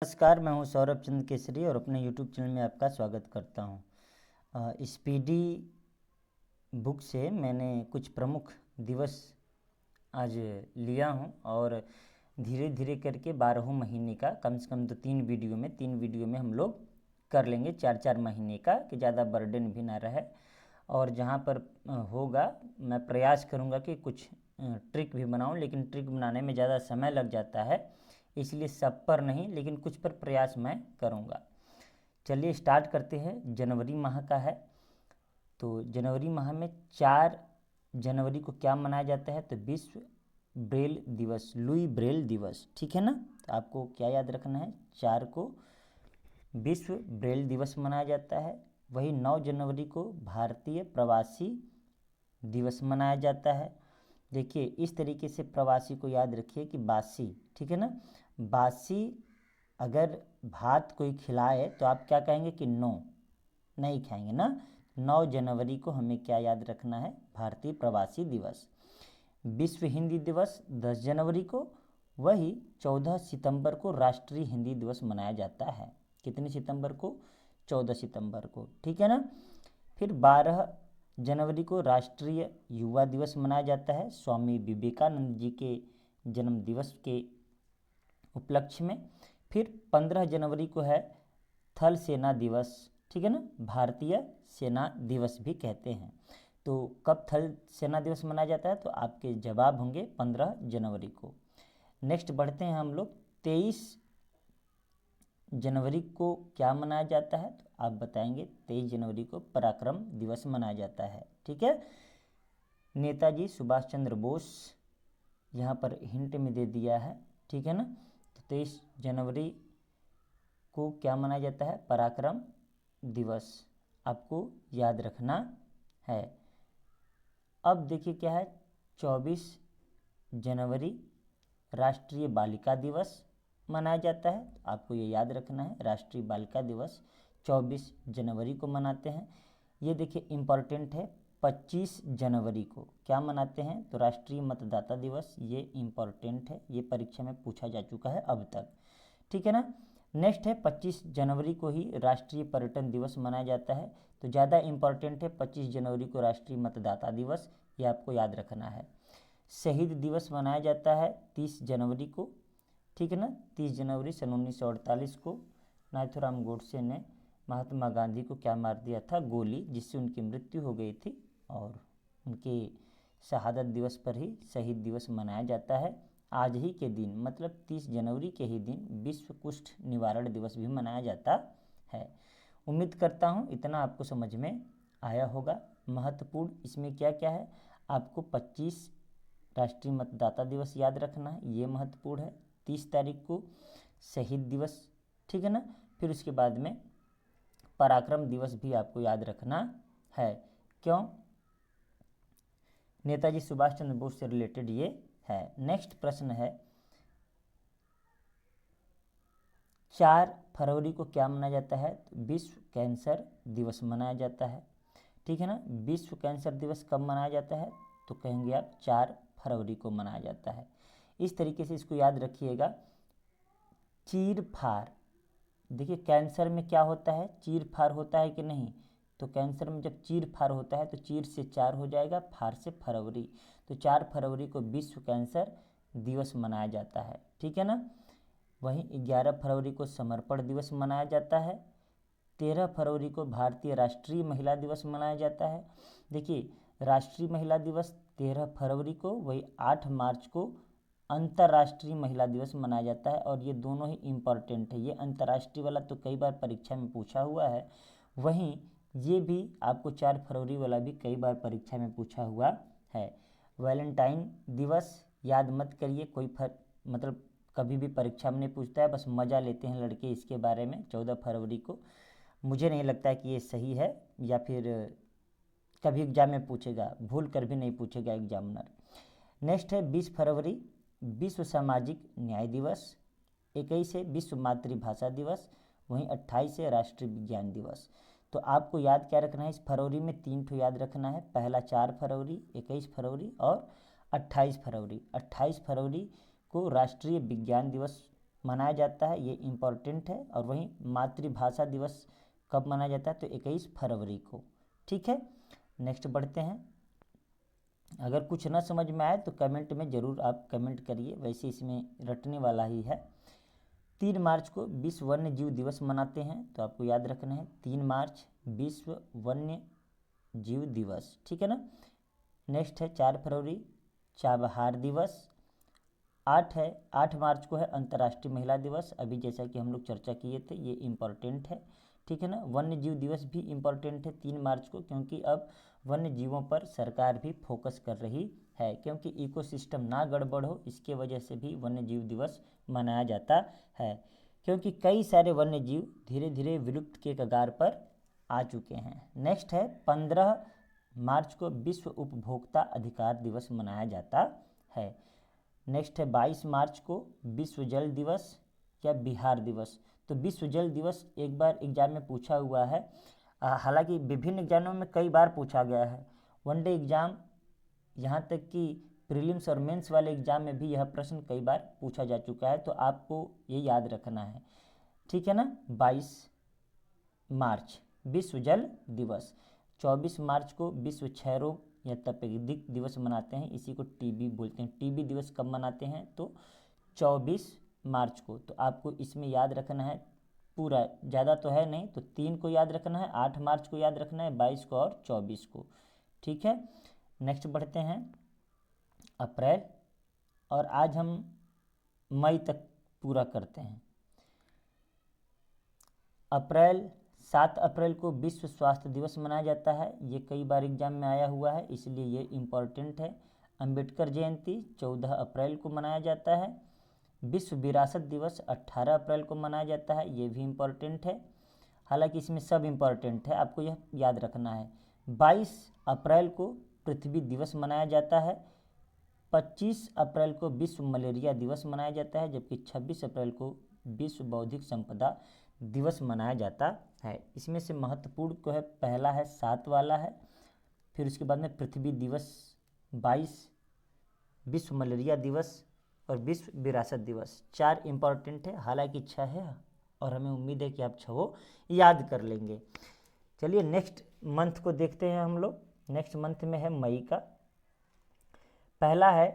नमस्कार, मैं हूं सौरभ चंद्र केसरी और अपने YouTube चैनल में आपका स्वागत करता हूं। स्पीडी बुक से मैंने कुछ प्रमुख दिवस आज लिया हूं और धीरे धीरे करके 12 महीने का कम से कम तो 3 वीडियो में हम लोग कर लेंगे, 4-4 महीने का, कि ज़्यादा बर्डन भी ना रहे। और जहाँ पर होगा मैं प्रयास करूँगा कि कुछ ट्रिक भी बनाऊँ, लेकिन ट्रिक बनाने में ज़्यादा समय लग जाता है, इसलिए सब पर नहीं लेकिन कुछ पर प्रयास मैं करूँगा। चलिए स्टार्ट करते हैं। जनवरी माह का है, तो जनवरी माह में 4 जनवरी को क्या मनाया जाता है? तो विश्व ब्रेल दिवस, लुई ब्रेल दिवस, ठीक है ना। तो आपको क्या याद रखना है? 4 को विश्व ब्रेल दिवस मनाया जाता है। वही 9 जनवरी को भारतीय प्रवासी दिवस मनाया जाता है। देखिए इस तरीके से प्रवासी को याद रखिए कि बासी, ठीक है ना। बासी अगर भात कोई खिलाए तो आप क्या कहेंगे कि नो, नहीं खाएंगे ना। 9 जनवरी को हमें क्या याद रखना है? भारतीय प्रवासी दिवस। विश्व हिंदी दिवस 10 जनवरी को। वही 14 सितंबर को राष्ट्रीय हिंदी दिवस मनाया जाता है। कितने सितंबर को? 14 सितंबर को, ठीक है ना। फिर 12 जनवरी को राष्ट्रीय युवा दिवस मनाया जाता है, स्वामी विवेकानंद जी के जन्म दिवस के उपलक्ष्य में। फिर 15 जनवरी को है थल सेना दिवस, ठीक है ना, भारतीय सेना दिवस भी कहते हैं। तो कब थल सेना दिवस मनाया जाता है? तो आपके जवाब होंगे 15 जनवरी को। नेक्स्ट बढ़ते हैं हम लोग। 23 जनवरी को क्या मनाया जाता है? तो आप बताएंगे 23 जनवरी को पराक्रम दिवस मनाया जाता है, ठीक है। नेताजी सुभाष चंद्र बोस यहाँ पर हिंट में दे दिया है, ठीक है ना। तो 23 जनवरी को क्या मनाया जाता है? पराक्रम दिवस, आपको याद रखना है। अब देखिए क्या है, 24 जनवरी राष्ट्रीय बालिका दिवस मनाया जाता है। आपको ये याद रखना है, राष्ट्रीय बालिका दिवस 24 जनवरी को मनाते हैं। ये देखिए इम्पॉर्टेंट है, 25 जनवरी को क्या मनाते हैं? तो राष्ट्रीय मतदाता दिवस। ये इम्पॉर्टेंट है, ये परीक्षा में पूछा जा चुका है अब तक, ठीक है ना। नेक्स्ट है 25 जनवरी को ही राष्ट्रीय पर्यटन दिवस मनाया जाता है। तो ज़्यादा इम्पॉर्टेंट है 25 जनवरी को राष्ट्रीय मतदाता दिवस, ये आपको याद रखना है। शहीद दिवस मनाया जाता है 30 जनवरी को, ठीक है ना। 30 जनवरी सन 1948 को नाथूराम गोडसे ने महात्मा गांधी को क्या मार दिया था? गोली, जिससे उनकी मृत्यु हो गई थी। और उनके शहादत दिवस पर ही शहीद दिवस मनाया जाता है। आज ही के दिन, मतलब 30 जनवरी के ही दिन विश्व कुष्ठ निवारण दिवस भी मनाया जाता है। उम्मीद करता हूँ इतना आपको समझ में आया होगा। महत्वपूर्ण इसमें क्या क्या है? आपको 25 राष्ट्रीय मतदाता दिवस याद रखना है, ये महत्वपूर्ण है। 30 तारीख को शहीद दिवस, ठीक है ना। फिर उसके बाद में पराक्रम दिवस भी आपको याद रखना है। क्यों? नेताजी सुभाष चंद्र बोस से रिलेटेड ये है। नेक्स्ट प्रश्न है, 4 फरवरी को क्या मनाया जाता है? तो विश्व कैंसर दिवस मनाया जाता है, ठीक है ना। विश्व कैंसर दिवस कब मनाया जाता है? तो कहेंगे आप 4 फरवरी को मनाया जाता है। इस तरीके से इसको याद रखिएगा। चीर फाड़, देखिए कैंसर में क्या होता है? चीर फाड़ होता है कि नहीं? तो कैंसर में जब चीर फाड़ होता है तो चीर से 4 हो जाएगा, फाड़ से फरवरी। तो 4 फरवरी को विश्व कैंसर दिवस मनाया जाता है, ठीक है ना। वहीं 11 फरवरी को समर्पण दिवस मनाया जाता है। 13 फरवरी को भारतीय राष्ट्रीय महिला दिवस मनाया जाता है। देखिए राष्ट्रीय महिला दिवस 13 फरवरी को, वही 8 मार्च को अंतर्राष्ट्रीय महिला दिवस मनाया जाता है। और ये दोनों ही इम्पॉर्टेंट है। ये अंतर्राष्ट्रीय वाला तो कई बार परीक्षा में पूछा हुआ है, वहीं ये भी आपको 4 फरवरी वाला भी कई बार परीक्षा में पूछा हुआ है। वैलेंटाइन दिवस याद मत करिए, कोई मतलब कभी भी परीक्षा में नहीं पूछता है, बस मज़ा लेते हैं लड़के इसके बारे में। 14 फरवरी को मुझे नहीं लगता है कि ये सही है, या फिर कभी एग्जाम में पूछेगा, भूल कर भी नहीं पूछेगा एग्जामिनर। नेक्स्ट है 20 फरवरी विश्व सामाजिक न्याय दिवस। 21 है विश्व मातृभाषा दिवस। वहीं 28 है राष्ट्रीय विज्ञान दिवस। तो आपको याद क्या रखना है? इस फरवरी में 3 ठो याद रखना है। पहला 4 फरवरी, 21 फरवरी और 28 फरवरी। 28 फरवरी को राष्ट्रीय विज्ञान दिवस मनाया जाता है, ये इम्पॉर्टेंट है। और वहीं मातृभाषा दिवस कब मनाया जाता है, तो 21 फरवरी को। ठीक है, नेक्स्ट बढ़ते हैं। अगर कुछ ना समझ में आए तो कमेंट में ज़रूर आप कमेंट करिए, वैसे इसमें रटने वाला ही है। 3 मार्च को विश्व वन्य जीव दिवस मनाते हैं, तो आपको याद रखना है 3 मार्च विश्व वन्य जीव दिवस, ठीक है ना। नेक्स्ट है 4 फरवरी चाबहार दिवस। 8 मार्च को है अंतर्राष्ट्रीय महिला दिवस, अभी जैसा कि हम लोग चर्चा किए थे, ये इम्पॉर्टेंट है, ठीक है ना। वन्य जीव दिवस भी इम्पॉर्टेंट है 3 मार्च को, क्योंकि अब वन्य जीवों पर सरकार भी फोकस कर रही है, क्योंकि इकोसिस्टम ना गड़बड़ हो, इसके वजह से भी वन्य जीव दिवस मनाया जाता है, क्योंकि कई सारे वन्य जीव धीरे धीरे विलुप्त के कगार पर आ चुके हैं। नेक्स्ट है 15 मार्च को विश्व उपभोक्ता अधिकार दिवस मनाया जाता है। नेक्स्ट है 22 मार्च को विश्व जल दिवस या बिहार दिवस। तो विश्व जल दिवस एक बार एग्जाम में पूछा हुआ है, हालांकि विभिन्न एग्जामों में कई बार पूछा गया है, वनडे एग्जाम, यहाँ तक कि प्रीलिम्स और मेंस वाले एग्जाम में भी यह प्रश्न कई बार पूछा जा चुका है, तो आपको ये याद रखना है, ठीक है ना। 22 मार्च विश्व जल दिवस। 24 मार्च को विश्व क्षय रोग या तपेदिक दिवस मनाते हैं, इसी को टीबी बोलते हैं। टीबी दिवस कब मनाते हैं, तो 24 मार्च को। तो आपको इसमें याद रखना है, पूरा ज़्यादा तो है नहीं, तो 3 को याद रखना है, 8 मार्च को याद रखना है, 22 को और 24 को, ठीक है। नेक्स्ट बढ़ते हैं अप्रैल, और आज हम मई तक पूरा करते हैं। 7 अप्रैल को विश्व स्वास्थ्य दिवस मनाया जाता है, ये कई बार एग्जाम में आया हुआ है, इसलिए ये इम्पॉर्टेंट है। अंबेडकर जयंती 14 अप्रैल को मनाया जाता है। विश्व विरासत दिवस 18 अप्रैल को मनाया जाता है, ये भी इम्पॉर्टेंट है, हालांकि इसमें सब इम्पॉर्टेंट है, आपको यह याद रखना है। 22 अप्रैल को पृथ्वी दिवस मनाया जाता है। 25 अप्रैल को विश्व मलेरिया दिवस मनाया जाता है, जबकि 26 अप्रैल को विश्व बौद्धिक संपदा दिवस मनाया जाता है। इसमें से महत्वपूर्ण को है, पहला है 7 वाला है, फिर उसके बाद में पृथ्वी दिवस 22, विश्व मलेरिया दिवस और विश्व विरासत दिवस। 4 इम्पॉर्टेंट है, हालांकि 6 है, और हमें उम्मीद है कि आप 6 याद कर लेंगे। चलिए नेक्स्ट मंथ को देखते हैं हम लोग। नेक्स्ट मंथ में है मई का। पहला है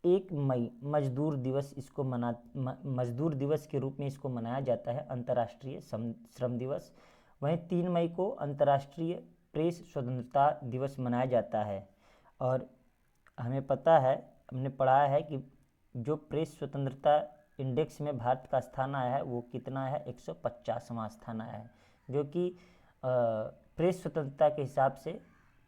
1 मई मजदूर दिवस, इसको मजदूर दिवस के रूप में इसको मनाया जाता है, अंतर्राष्ट्रीय श्रम दिवस। वहीं 3 मई को अंतर्राष्ट्रीय प्रेस स्वतंत्रता दिवस मनाया जाता है, और हमें पता है, हमने पढ़ा है कि जो प्रेस स्वतंत्रता इंडेक्स में भारत का स्थान आया है वो कितना है, 150वां स्थान आया है, जो कि प्रेस स्वतंत्रता के हिसाब से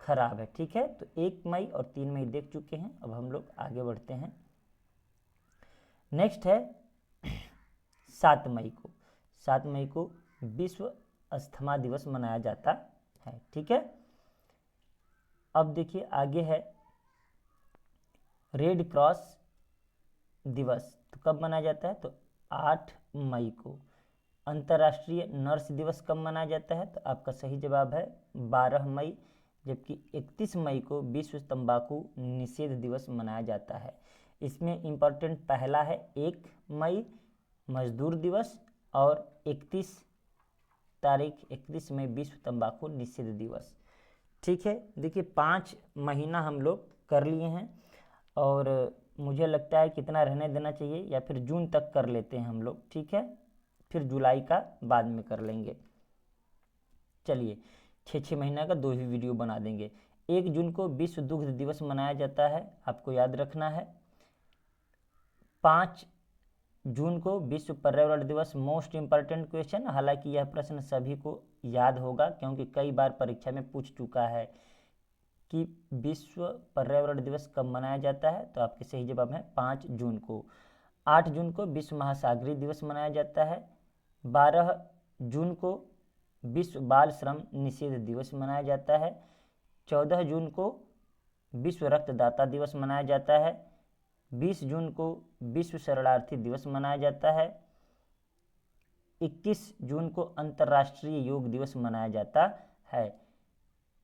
खराब है, ठीक है। तो 1 मई और 3 मई देख चुके हैं, अब हम लोग आगे बढ़ते हैं। नेक्स्ट है 7 मई को। 7 मई को विश्व अस्थमा दिवस मनाया जाता है, ठीक है। अब देखिए आगे है रेड क्रॉस दिवस, तो कब मनाया जाता है, तो 8 मई को। अंतर्राष्ट्रीय नर्स दिवस कब मनाया जाता है, तो आपका सही जवाब है 12 मई, जबकि 31 मई को विश्व तंबाकू निषेध दिवस मनाया जाता है। इसमें इम्पॉर्टेंट पहला है 1 मई मजदूर दिवस, और 31 मई विश्व तंबाकू निषेध दिवस, ठीक है। देखिए 5 महीना हम लोग कर लिए हैं, और मुझे लगता है कितना रहने देना चाहिए, या फिर जून तक कर लेते हैं हम लोग, ठीक है, फिर जुलाई का बाद में कर लेंगे। चलिए 6 महीना का 2 ही वीडियो बना देंगे। 1 जून को विश्व दुग्ध दिवस मनाया जाता है, आपको याद रखना है। 5 जून को विश्व पर्यावरण दिवस, मोस्ट इम्पॉर्टेंट क्वेश्चन, हालांकि यह प्रश्न सभी को याद होगा, क्योंकि कई बार परीक्षा में पूछ चुका है कि विश्व पर्यावरण दिवस कब मनाया जाता है, तो आपके सही जवाब है 5 जून को। 8 जून को विश्व महासागरीय दिवस मनाया जाता है। 12 जून को विश्व बाल श्रम निषेध दिवस मनाया जाता है। 14 जून को विश्व रक्तदाता दिवस मनाया जाता है। 20 जून को विश्व शरणार्थी दिवस मनाया जाता है। 21 जून को अंतर्राष्ट्रीय योग दिवस मनाया जाता है,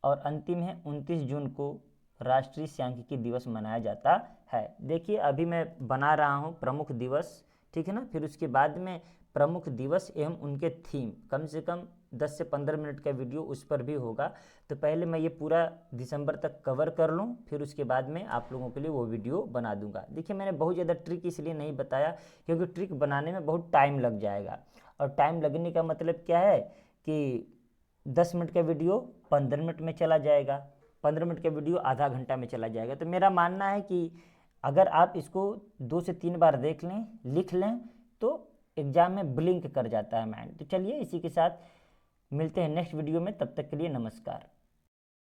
और अंतिम है 29 जून को राष्ट्रीय सांख्यिकी दिवस मनाया जाता है। देखिए अभी मैं बना रहा हूँ प्रमुख दिवस, ठीक है ना। फिर उसके बाद में प्रमुख दिवस एवं उनके थीम, कम से कम 10 से 15 मिनट का वीडियो उस पर भी होगा। तो पहले मैं ये पूरा दिसंबर तक कवर कर लूँ, फिर उसके बाद में आप लोगों के लिए वो वीडियो बना दूंगा। देखिए मैंने बहुत ज़्यादा ट्रिक इसलिए नहीं बताया क्योंकि ट्रिक बनाने में बहुत टाइम लग जाएगा, और टाइम लगने का मतलब क्या है कि 10 मिनट का वीडियो 15 मिनट में चला जाएगा, 15 मिनट का वीडियो आधा घंटा में चला जाएगा। तो मेरा मानना है कि अगर आप इसको 2 से 3 बार देख लें, लिख लें, तो एग्ज़ाम में ब्लिंक कर जाता है माइंड। तो चलिए इसी के साथ मिलते हैं नेक्स्ट वीडियो में, तब तक के लिए नमस्कार।